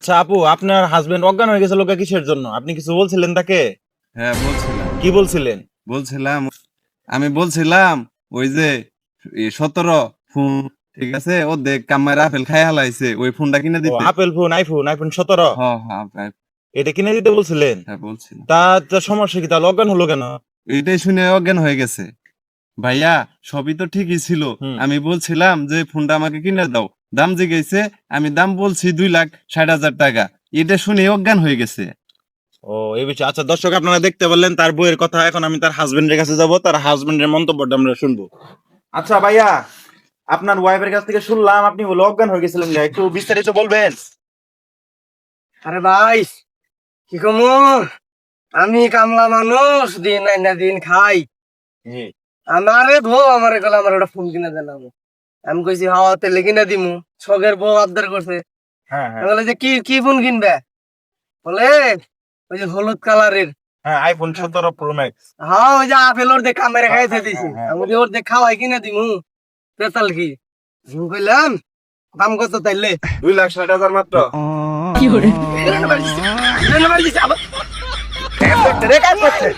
আচ্ছা আপু, আপনার হাজবেন্ড অজ্ঞান হয়ে গেছে লোকা কিসের জন্য? আপনি কিছু বলছিলেন তাকে? হ্যাঁ বলছিলাম কি বলছিলেন? বলছিলাম আমি বলছিলাম ওই যে 17 ফোন, ঠিক আছে, ও দেখ কামার আপেল খাই হালাইছে, ওই ফোনটা কিনে ও দিতে। আপেল ফোন, আইফোন 17 হ্যাঁ হ্যাঁ হ্যাঁ, এটা কিনে দিতে বলছিলেন? হ্যাঁ বলছিলাম। তা সমস্যা কি? তাহলে অজ্ঞান হলো কেন? এইটাই শুনে অজ্ঞান হয়ে গেছে। ভাইয়া সবই তো ঠিকই ছিল, হুম। আমি বলছিলাম যে ফোনটা আমাকে কিনে দাও, দাম জিজ্ঞেসে, আমি দাম বলছি 2,60,000 টাকা, এটা শুনে অজ্ঞান হয়ে গেছে। ও এই বিষয়। আচ্ছা দর্শক, আপনারা দেখতে পারলেন তার বইয়ের কথা। এখন আমি তার হাজবেন্ডের কাছে যাব, তার হাজবেন্ডের মন্তব্যটা আমরা শুনবো। আচ্ছা ভাইয়া, আপনার ওয়াইফের কাছ থেকে শুনলাম আপনি বলে অজ্ঞান হয়ে গেছিলেন, একটু বিস্তারিত বলবেন? আরে ভাই, কি কমু, আমি কামলা মানুষ, দিন আইনা দিন খাই। জি। আমারে বউ আমারে গেল আমার একটা ফোন কিনে দিলাম। আমি কইছি হ্যাঁ তেলে কিনে দিমু। শখের বউ আবদার করছে। হ্যাঁ আমি হ্যাঁ বলে যে কি কি ফোন কিনবে? বলে ওই যে হলুদ কালারের। হ্যাঁ, আইফোন 17 প্রো ম্যাক্স। হ্যাঁ ওই যে আপেল ওর দেখা মেরে খাইতে দিছি। হ্যাঁ, হ্যাঁ, আমি বলি ওর দেখা হয় কিনে দিমু। পেতাল কি? আমি কইলাম দাম কত তাইলে? 2,60,000 মাত্র। কি করে? আবার রে কাজ করছে।